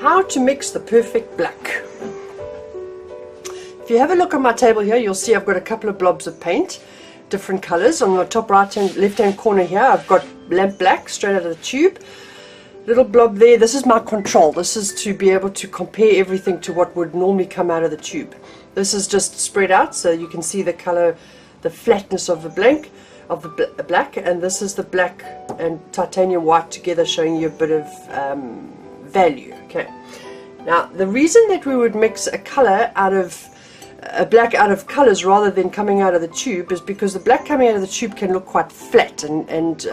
How to mix the perfect black. If you have a look on my table here, you'll see I've got a couple of blobs of paint, different colors. On the top right hand, left hand corner here, I've got lamp black straight out of the tube. Little blob there, this is my control. This is to be able to compare everything to what would normally come out of the tube. This is just spread out so you can see the color, the flatness of the black, and this is the black and titanium white together, showing you a bit of value. Okay, now the reason that we would mix a color out of a black out of colors rather than coming out of the tube is because the black coming out of the tube can look quite flat and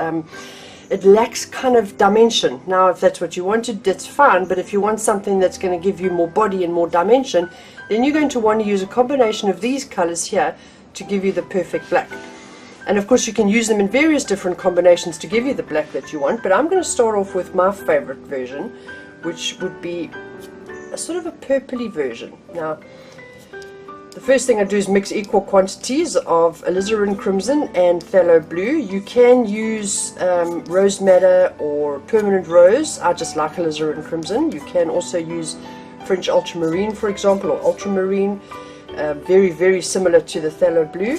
it lacks kind of dimension. Now if that's what you wanted, that's fine, but if you want something that's going to give you more body and more dimension, then you're going to want to use a combination of these colors here to give you the perfect black. And of course you can use them in various different combinations to give you the black that you want, but I'm going to start off with my favorite version, which would be a sort of a purpley version. Now the first thing I do is mix equal quantities of alizarin crimson and phthalo blue. You can use rose madder or permanent rose. I just like alizarin crimson. You can also use French ultramarine, for example, or ultramarine, very, very similar to the phthalo blue.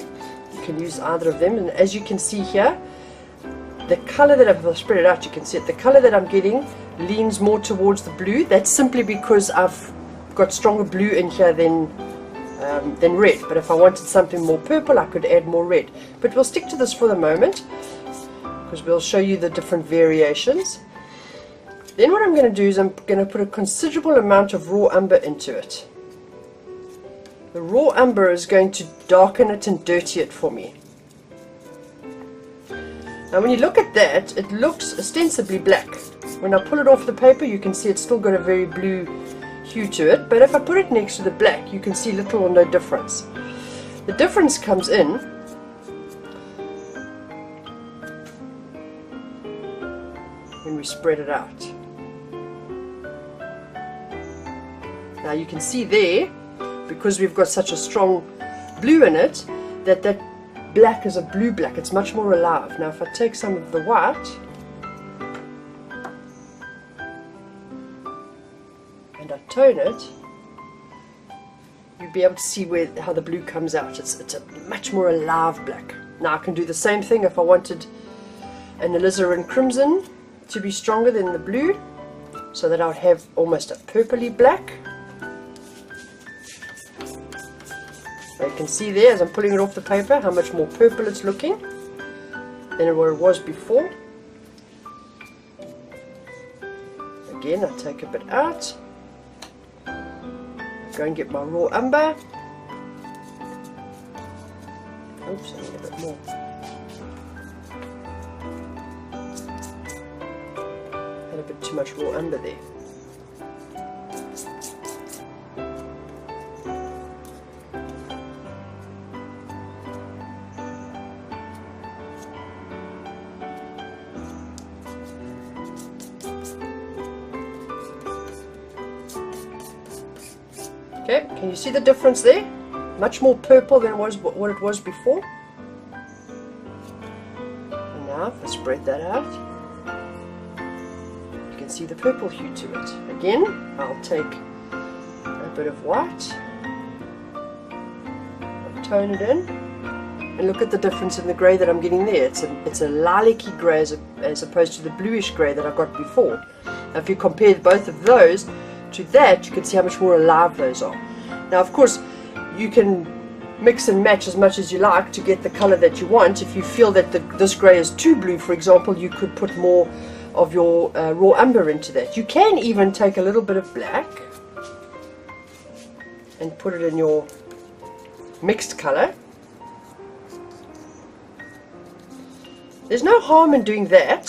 You can use either of them, and as you can see here, the color that I've spread it out, you can see it, the color that I'm getting leans more towards the blue. That's simply because I've got stronger blue in here than red, but if I wanted something more purple I could add more red, but we'll stick to this for the moment because we'll show you the different variations. Then what I'm going to do is I'm going to put a considerable amount of raw umber into it. The raw umber is going to darken it and dirty it for me. Now when you look at that, it looks ostensibly black. When I pull it off the paper, you can see it's still got a very blue hue to it, but if I put it next to the black, you can see little or no difference. The difference comes in when we spread it out. Now you can see there, because we've got such a strong blue in it, that that black is a blue black. It's much more alive. Now if I take some of the white and I tone it, you'll be able to see how the blue comes out. It's a much more alive black. Now I can do the same thing if I wanted an alizarin crimson to be stronger than the blue, so that I would have almost a purpley black. You can see there as I'm pulling it off the paper how much more purple it's looking than what it was before. Again, I take a bit out, go and get my raw umber. Oops, I need a bit more. Had a bit too much raw umber there. Okay, can you see the difference there? Much more purple than what it was before. And now if I spread that out, you can see the purple hue to it. Again, I'll take a bit of white, I'll tone it in, and look at the difference in the grey that I'm getting there. It's a lilac-y grey as opposed to the bluish grey that I got before. Now if you compare both of those to that, you can see how much more alive those are. Now of course you can mix and match as much as you like to get the color that you want. If you feel that this grey is too blue, for example, you could put more of your raw umber into that. You can even take a little bit of black and put it in your mixed color. There's no harm in doing that.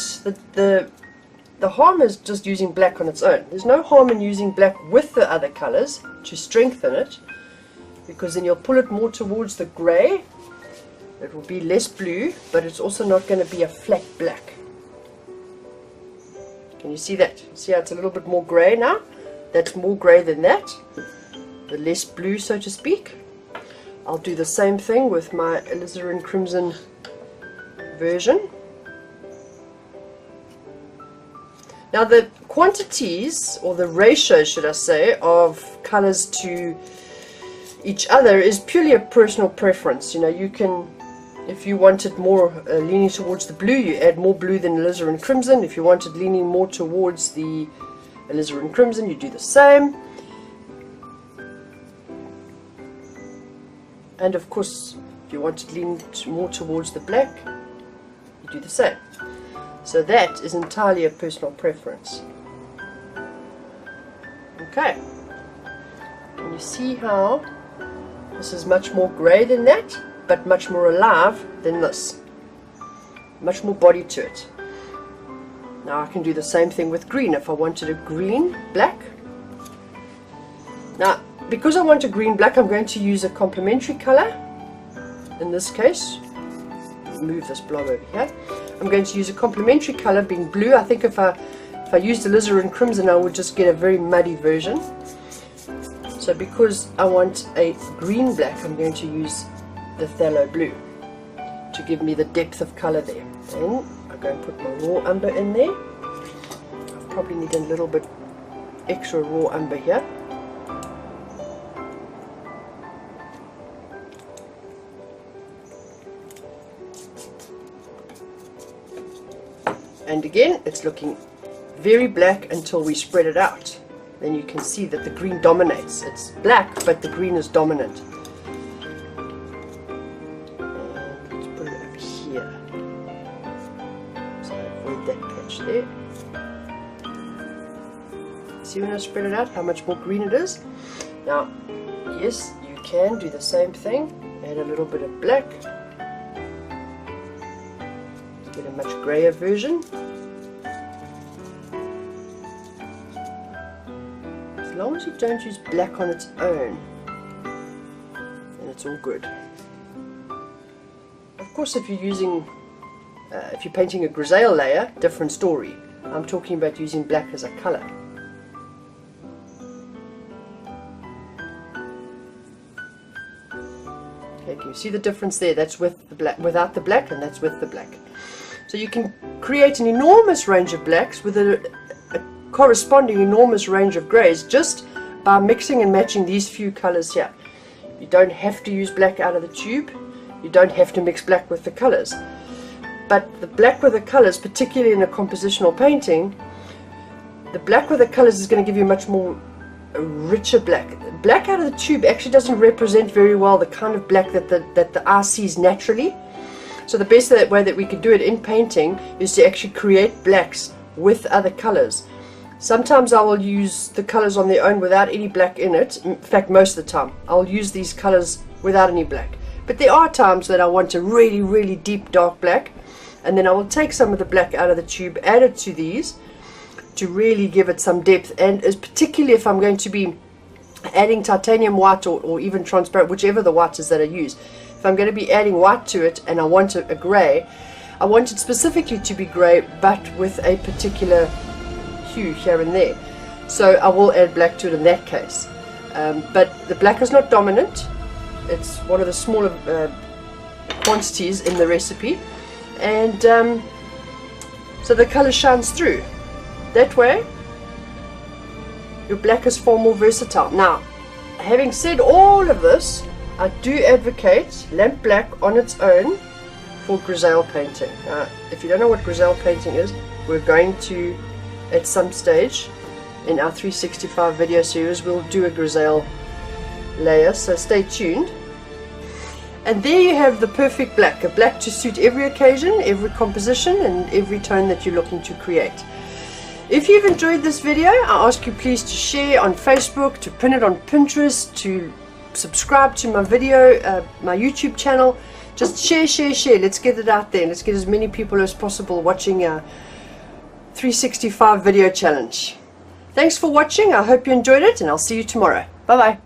The harm is just using black on its own. There's no harm in using black with the other colors to strengthen it, because then you'll pull it more towards the grey. It will be less blue, but it's also not going to be a flat black. Can you see that? See how it's a little bit more grey now? That's more grey than that. The less blue, so to speak. I'll do the same thing with my alizarin crimson version. Now the quantities, or the ratio should I say, of colors to each other is purely a personal preference. You know, you can, if you wanted more leaning towards the blue, you add more blue than alizarin crimson. If you wanted leaning more towards the alizarin crimson, you do the same. And of course, if you want to lean more towards the black, you do the same. So that is entirely a personal preference. Okay. And you see how this is much more grey than that, but much more alive than this. Much more body to it. Now I can do the same thing with green. If I wanted a green black. Now, because I want a green black, I'm going to use a complementary color. In this case, move this blob over here. I'm going to use a complementary color being blue. I think if I used alizarin crimson, I would just get a very muddy version. So because I want a green black, I'm going to use the phthalo blue to give me the depth of color there. Then I'm going to put my raw umber in there. I probably need a little bit extra raw umber here. And again, it's looking very black until we spread it out. Then you can see that the green dominates. It's black, but the green is dominant. And let's put it over here. So avoid that patch there. See when I spread it out, how much more green it is? Now, yes, you can do the same thing. Add a little bit of black. Get a much grayer version. As long as you don't use black on its own, then it's all good. Of course, if you're using, if you're painting a grisaille layer, different story. I'm talking about using black as a color. Okay, can you see the difference there? That's with the black, without the black, and that's with the black. So you can create an enormous range of blacks with a corresponding enormous range of greys just by mixing and matching these few colors here. You don't have to use black out of the tube. You don't have to mix black with the colors. But the black with the colors, particularly in a compositional painting, the black with the colors is going to give you much more richer black. Black out of the tube actually doesn't represent very well the kind of black that the eye sees naturally. So the best way that we could do it in painting is to actually create blacks with other colors. Sometimes I will use the colors on their own without any black in it. In fact, most of the time I'll use these colors without any black. But there are times that I want a really, really deep dark black, and then I will take some of the black out of the tube, add it to these to really give it some depth. And as particularly if I'm going to be adding titanium white or even transparent, whichever the white is that I use. If I'm going to be adding white to it and I want a grey, I want it specifically to be grey, but with a particular hue here and there. So I will add black to it in that case. But the black is not dominant. It's one of the smaller quantities in the recipe. And so the colour shines through. That way, your black is far more versatile. Now, having said all of this, I do advocate lamp black on its own for grisaille painting. If you don't know what grisaille painting is, we're going to, at some stage in our 365 video series, we'll do a grisaille layer, so stay tuned. And there you have the perfect black, a black to suit every occasion, every composition, and every tone that you're looking to create. If you've enjoyed this video, I ask you please to share on Facebook, to pin it on Pinterest, to subscribe to my video, my YouTube channel. Just share, share, share. Let's get it out there. Let's get as many people as possible watching a 365 video challenge. Thanks for watching. I hope you enjoyed it, and I'll see you tomorrow. Bye bye.